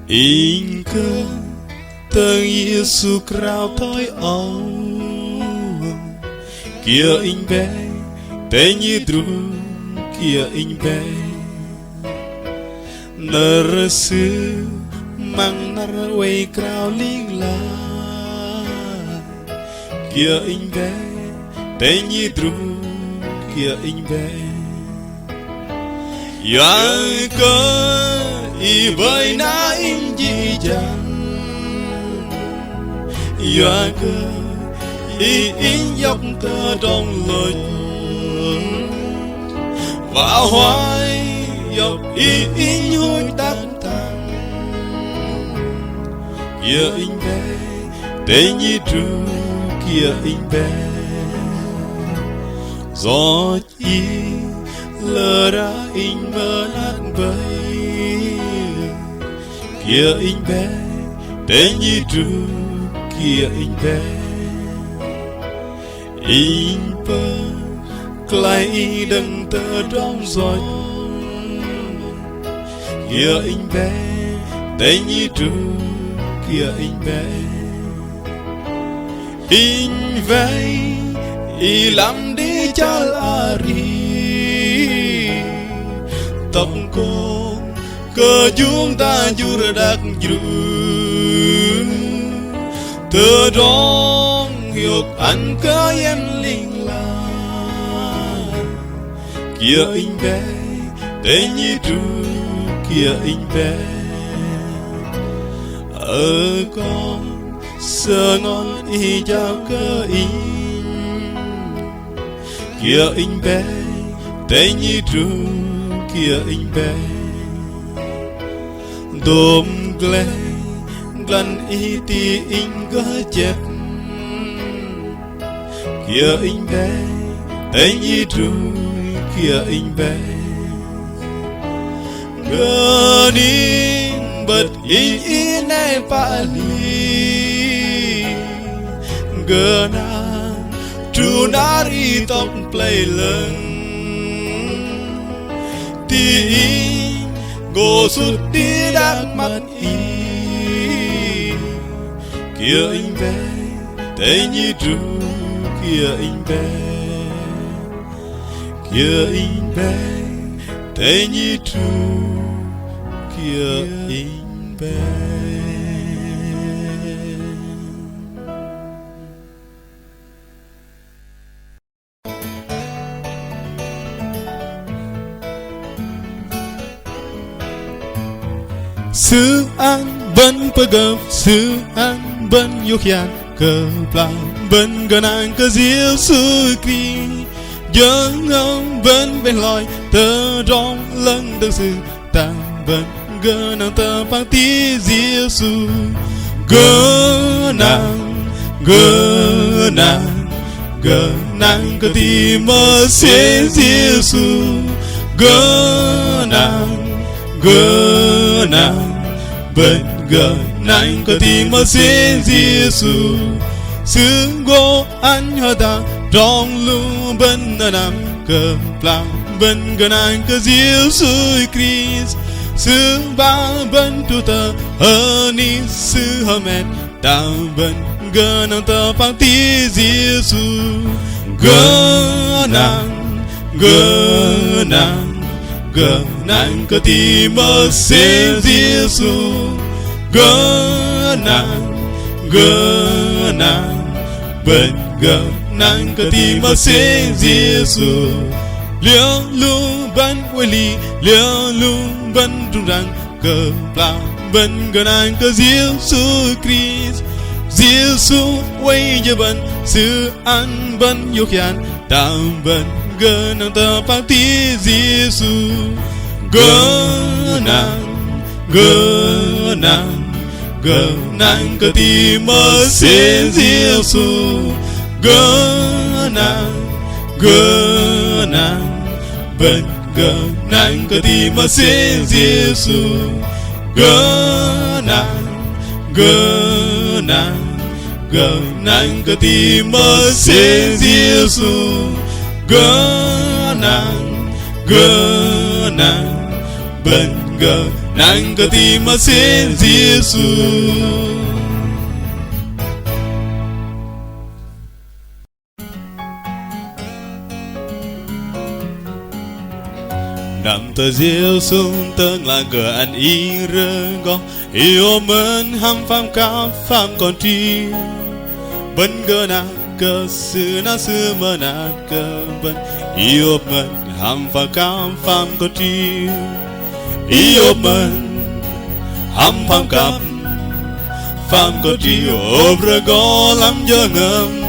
Inke teng Yesu krao thoi âu kia in bé te như dru kia in bé nở sư mang nở quay krao linh la kia in bé te như dru kia in bé yang cơ y với na in dị dàng yang cơ y in dọc tơ trong lời và hoài dọc y in hôi tắc thang kia in bé tê như tru kia in bé gió y lờ ra in mơ lát bầy kia in bé tê như tru kia in bé in bơ clay đừng tơ trong gió kia in bé tê như tru kia in bé in vây y làm đi cha la ri tập cô cơ chúng ta chưa đắc dư từ đó hiểu anh có em linh la kia in bé tê như tru kia in bé ở con sơ ngon y chào cơ in kia in bé tê như tru kia in bé đốm gle glan y ti in gơ chép kia in bé tê như tru kia in bé gơ đi bật in ai pa li gơ na tru nari tóc play lưng ti go sút đi đắc mắt y kia in bé tê như tru kia in bé kia in bé tê như tru kia in bé. Sư an bên bờ gầm sư an bên yêu khian cờ plan bên gần anh cơ diêu sư kri dân ông bên lòi tơ rong lân đơn sư ta bên gần anh tơ phang tí diêu sư gơ nàng cơ ti mơ xế diêu sư gơ nàng bên gần anh có tìm ở xin Giêsu xứng gỗ anh hơi ta trong lưu bên nam cờ plan bên gần anh có Giêsu Christ xứng ba bên tu tờ hơn đi sư hờ mệt ta bên gần anh tờ phang tí Giêsu gần anh có tìm ở xin Giêsu gần bên gần anh có tìm ở xin Giêsu liều lu bên quê ly liều lu bên trung răng cờ plan bên gần anh có Giêsu Christ Giêsu quay giờ bên sư anh bên yêu khian ta bên gần anh ta phang tí Giêsu gần anh có tìm ở xin Giêsu gần bên gần anh có tìm ở xin Giêsu gần anh có tìm ở xin Giêsu gần bên gần nàng cơ tim mà sẽ Giêsu nằm tờ Giêsu tương là cờ anh ý rơ go yêu mến ham phàm cá phàm còn tri bên cơ na cơ sư na sư mơ na cơ bên yêu mến ham phàm cá phàm còn tri yêu mến ham phàm cá phàm còn tri ôm rơ go lắm giờ ngâm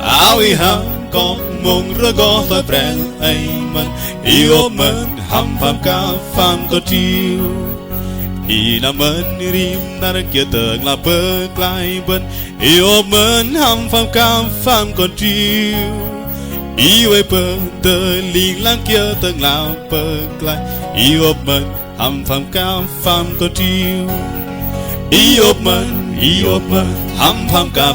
áo y ham có mong rơ go phải bèn ai mình yêu mến ham phàm cá phàm còn tri na mến rim na kia tường là bơ lại bên yêu mến ham phàm cá phàm còn tri yêu ai bơ tơ liền lang kia tường là bơ lại yêu mến ham phàm cá phàm còn tri yêu mến ham phàm cá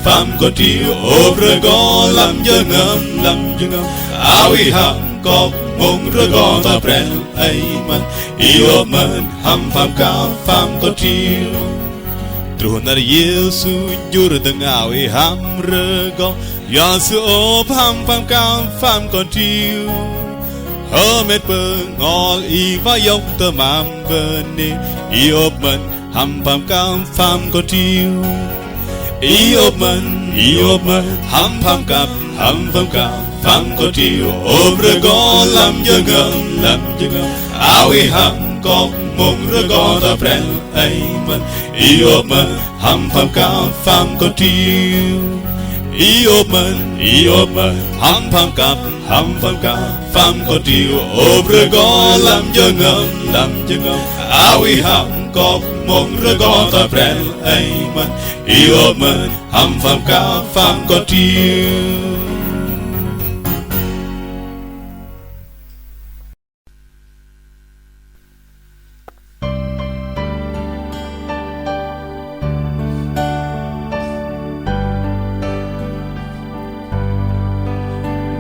phàm còn tri ôm rơ go làm dơ ngâm áo y ham có mong rơ go ta bèn ai mình yêu mến ham phàm cá phàm còn tri truôn na Giêsu jur từng áo y ham rơ go ya sư ốp ham phàm cá phàm còn tri hơ mệt bơ ngol y va dốc tơ mam bên đi yêu mến ham phàm cá phàm còn tri yêu mến ham phàm cá phàm còn tri ôm rơ go làm dơ ngâm áo y ham có mong rơ go ta bèn ai mình yêu mến ham phàm cá phàm còn tri yêu mến ham phàm cá phàm còn tri ôm rơ go làm dơ ngâm áo y ham có mong rơ go ta bèn ai mình yêu mến ham phàm cá phàm còn tri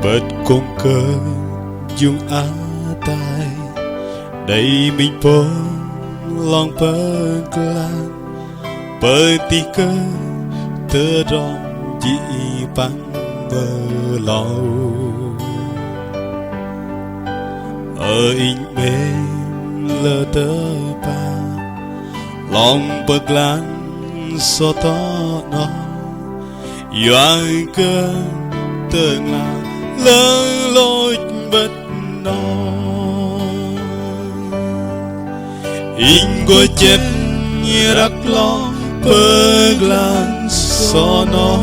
bật con cờ dùng á tai đầy mình bố lòng bơ lan bơ tí cơ tơ rong dị băng bơ lâu ở in bên lơ tơ ba lòng bơ lan so to nó doan cơ tương lai lơ lối bất nó in của chết như rắc lo bơ lan so nó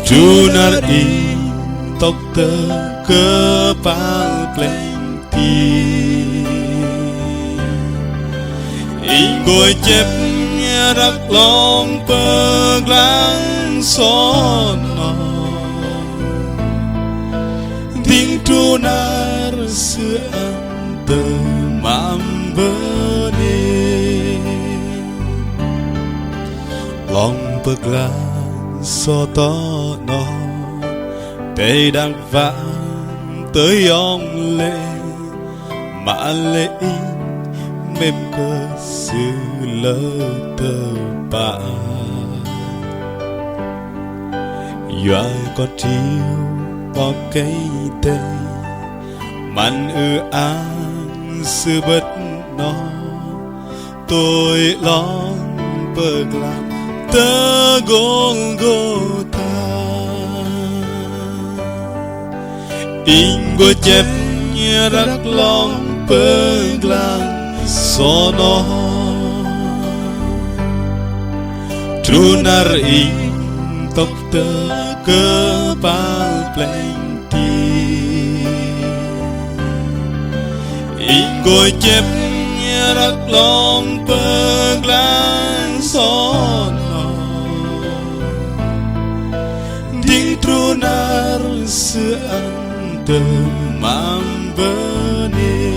chu na in tóc tơ cơ bao plenty in của chết như rắc lo bơ lan so nó tiếng tru nar xưa ăn từ mam bơ nê lòng bơ lan so to nó tê đang vang tới ông lệ mà lệ mềm cơ sự lỡ tơ bà doa con chiêu bao cây tây mặn an sư bất nó tôi lon bơ lan tơ Golgotha in của chép như rắc lon bơ lan so nó trunar in tóc tơ cơ bao plenty in ngồi chép như rắc lon bơ lan so nó tiếng tru nar xưa ăn từ mam bơ nê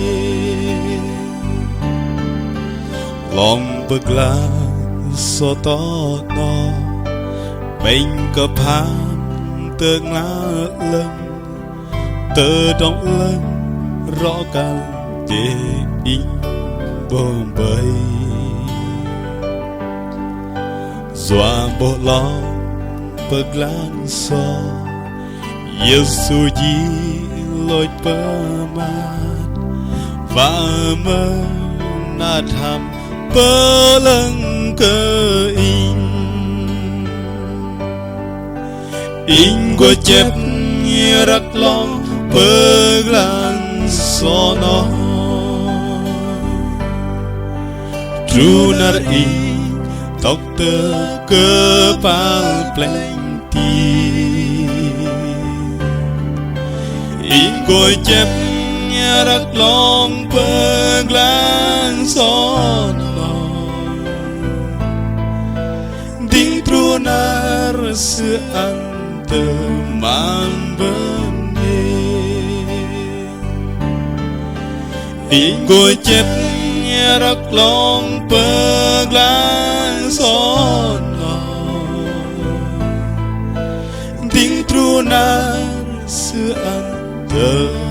lòng bơ lan so to nó bên cờ phàm tương lá lưng tơ trong lưng rõ càng để in bom bay doa bộ lo bậc lan so Giêsu di lối bờ mát và mơ na tham bơ lăng cơ in của chép như rắc long bơ lan so nó tru nar tóc tơ cơ pal plenty in của chép như rắc long bơ lan so nó ding tru nar sự ăn tơ mang bên in của chép như rắc long bơ lan so nó ding tru nar sự ăn tơ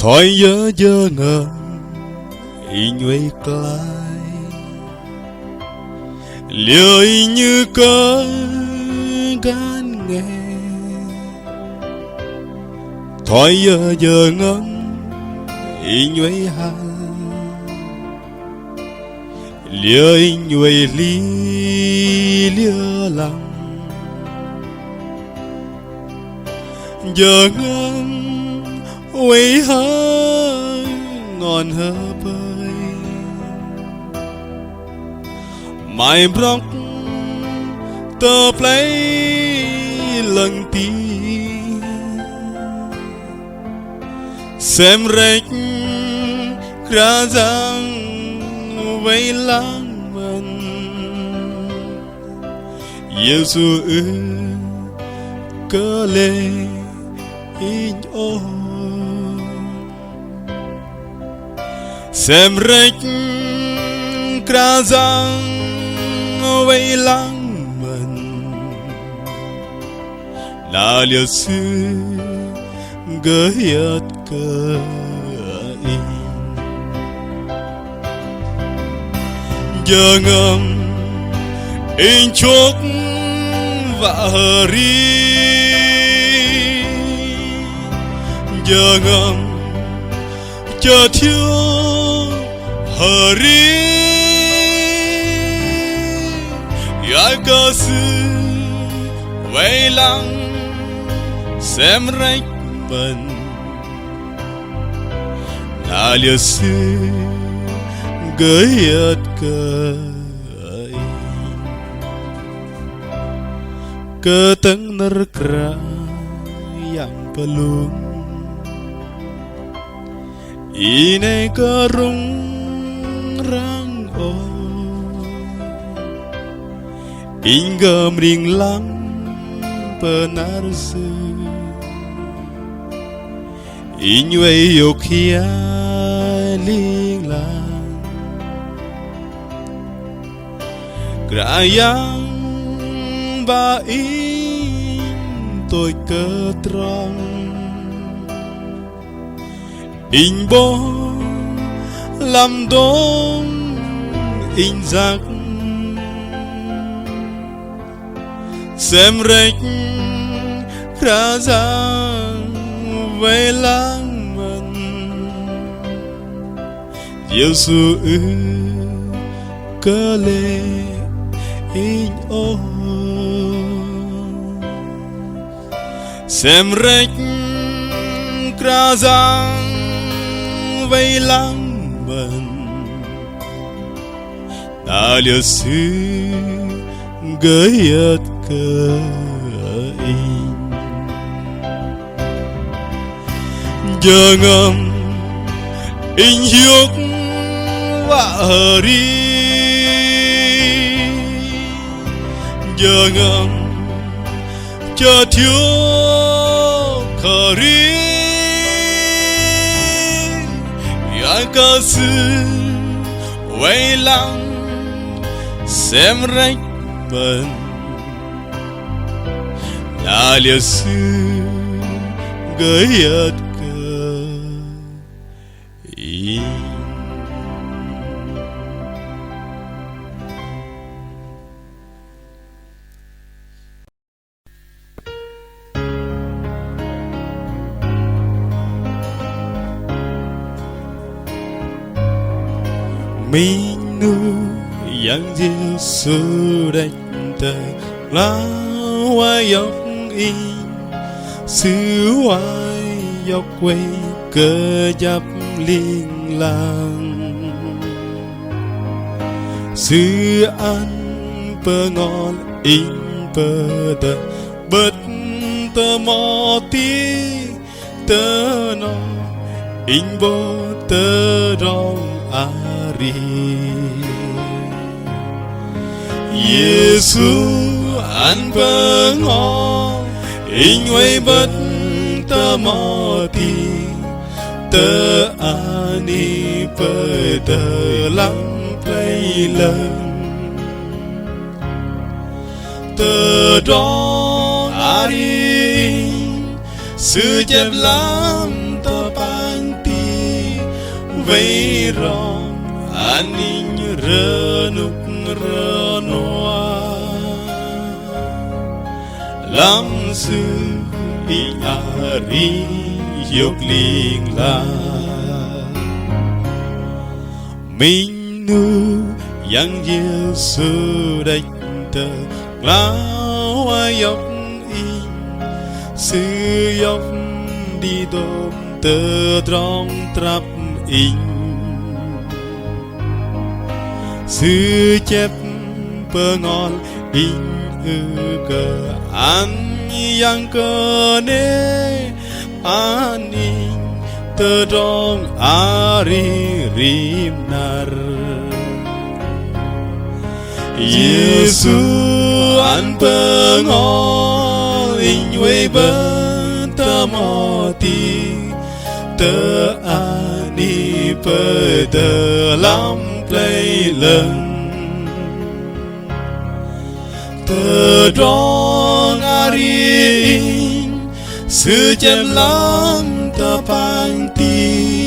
thôi nhớ ngờ ý nhuệ cላይ liều như cơn gan nghe thôi nhớ ngân ý nhuệ hà liều nhuệ ly liều lăng giờ ngân quay hơi ngọn hơ bơi mai brock tơ play lần tí xem rách ra rằng vây lang mình Giêsu cơ lê in ô xem rách ra rằng vây lang mình là liệt sư gỡ hiệt cơ in giờ ngầm in chúc và hờ ri giờ ngầm chờ thiếu hờ ri ai cơ sư vây lăng xem rách mình là liệt sư gửi hiệt cơ tấn nở ra yang pelung ini kerung rang o hingga meringlang penarsu inyue yokia linglang grayang ba in tôi cơ trong in bố làm đốm in giặc xem rách ra rằng vây lang mình Giêsu cơ lê in ô xem rách ra rằng vây lang mình ta liệt sư gửi hiệt cơ in giờ ngầm in hiuk wa hari giờ ngầm chờ thiếu khari ya ca sư quay lăng xem rách bần là liệt sư gửi hết cơ ý mình nu yang Giêsu đánh tờ lá hoa dọc in xứ hoài dọc quay cơ dập liên làng xứ ăn bơ ngon in bơ tờ bớt tờ mò tí tờ nó in bơ tờ rong ari Giêsu ăn bơ ngon in quay bớt tờ mò tí tờ ani bơ tờ lắm play lần tờ rong ari sư chép lắm tờ ban ti vây rong ani rơ nục rơ noa lắm sư in ari dốc liền la mình nu yang Giêsu đánh tờ lá hoa dọc in sư dọc đi đôm tờ trong trap in sư chép bơ ngon in cơ ăn yang cơ nê an in tờ trong ari rim nar Giêsu ăn bơ ngon in quay bơ tờ mò ti tờ ani bơ tờ lắm play lần tờ rong ari sư chém lắm tờ pan ti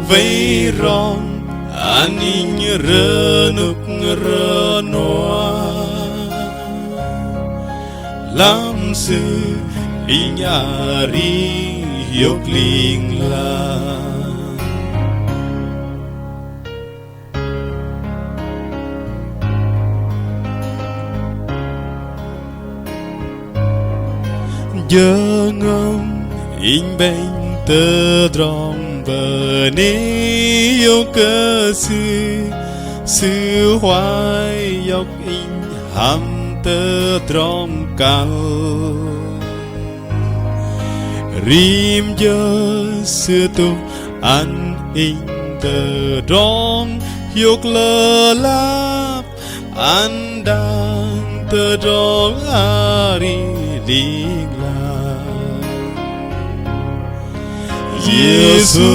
vây rong an in rơ nục rơ noa lắm sư in ari dốc liền la giờ ngâm in bên tờ rong bờ ní yêu cơ sư hoài dọc in ham tờ rong cal rim giờ xưa tu ăn in tờ rong dọc lơ láp ăn đang tờ rong ari liên Giêsu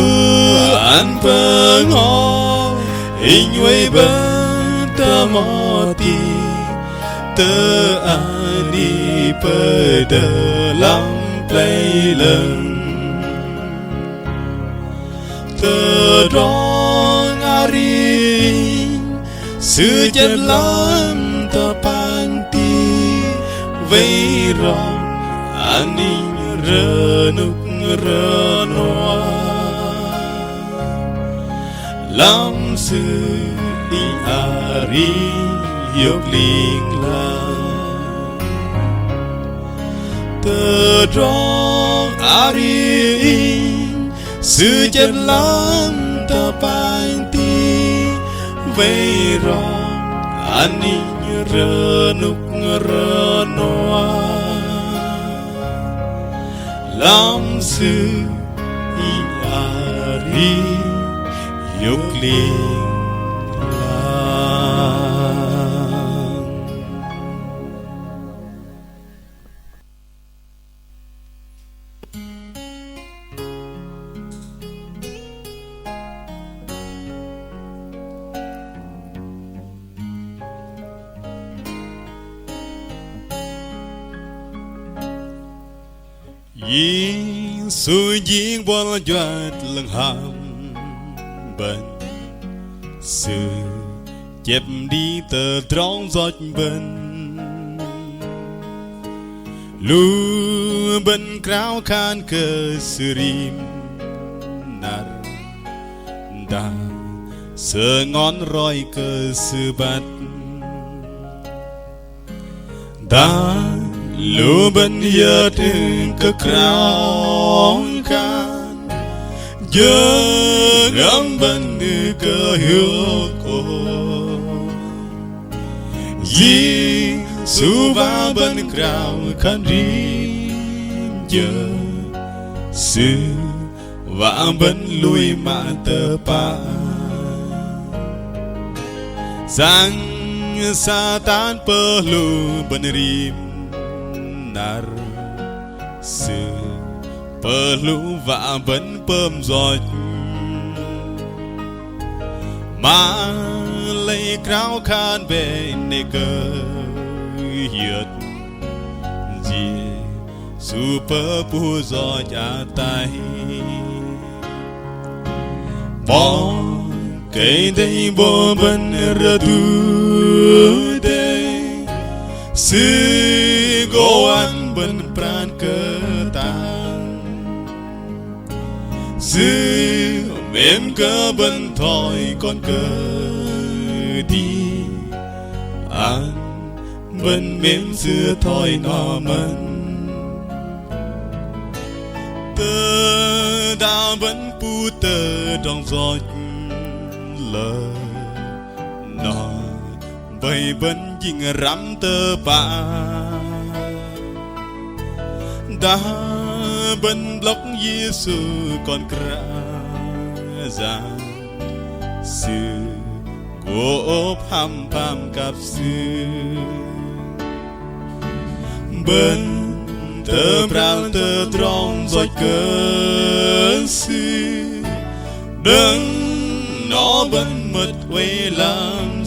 ăn bơ ngon in quay bơ tờ mò ti tờ ani bơ tờ lắm play lần tờ rong ari sư chép lắm tờ pan ti vây rong ani rơ nục rơ noa lắm sư in ari dốc liền la tờ rong ari sư chép lắm tờ pan ti vây rong an in rơ nục rơ noa lắm sư in ari liền Giêsu giếng bỏ giọt lần hàm bên sự chép đi tờ trống giọt bên lu bên krau khan cơ sự rim nar da sơ ngón roi cơ sự bát da lu bên yết cơ krau khan giờ ngắm bên cơ hiếu cô Giêsu va bên krau khan rim giờ sư và bên lui mà tơ pa sang Satan perlu bên rim nar sư perlu và bên pơm giọt mà lấy krau khan bên này cơ hiệt gì super pu giọt à tay bỏ cái đây bỏ bên ra tu đây sư go ăn bên pran cơ tan sư mềm cơ bên thoi con cơ đi ăn bên mềm xưa thoi nó mình tơ đã vẫn pu tơ trong giọt lờ nó bay bên dinh rắm tơ pa đã bên block Giêsu con kra ra sư của ốp ham pam cặp sư bên tơ prao tơ trong giọt cơ sư đừng nó bên mật quay làm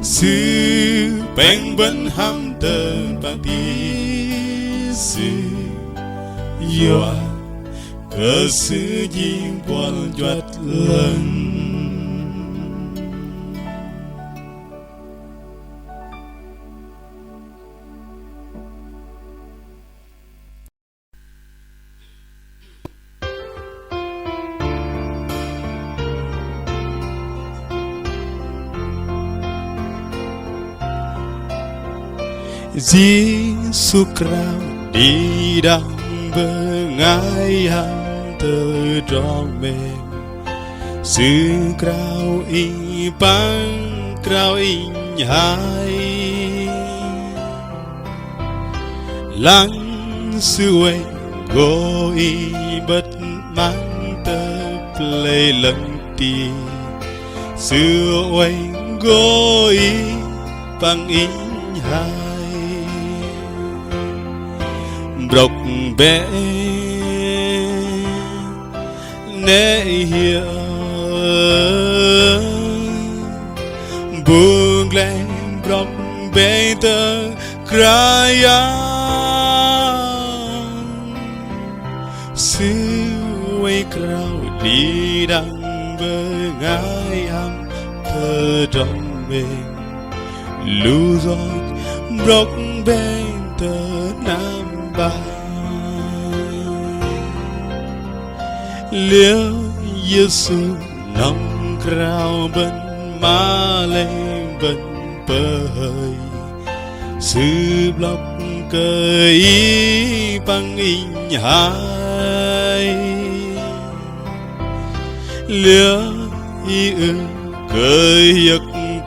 sư bèn bên ham tơ bạc tí sư yoa cơ sư giêng quan giọt lần Giêsu krau đi đang bên ai hàng tơ trong mềm sư krau y băng krau y hai lăng sư quay go y bất mang tơ play lần ti sư quay go y băng y hai rọc bé nê hiểu buông lên rọc bé tơ cry sư quay krau đi đằng với ngài am thơ trong mình lưu giọt rọc bé tơ nam ba liêu Giêsu nong krau bên má lên bên bờ hơi sư block cơ ý băng in hai liêu ý cơ hiệt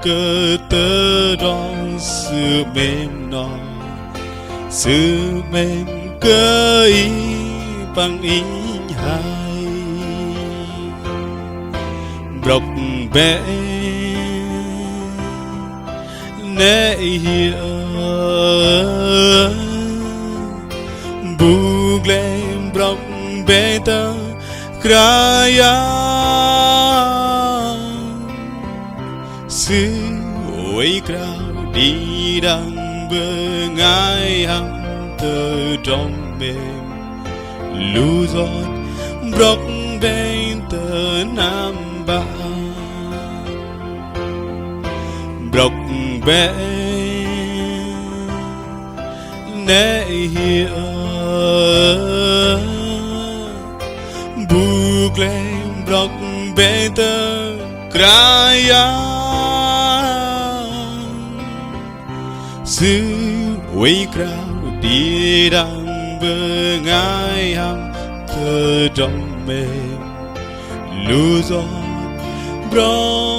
cơ tơ đón sư mềm nó sư mềm cơ ý băng in hai brok be ne hi bugle brok beta kraya sư ôi crowd đi đang bengai hang thơ trong mềm lưu giọt brok bên tờ nam ba brok be ne hi bugle brok beta kraya sư ôi crowd đi đang bengai hang thơ trong mềm lưu giọt brok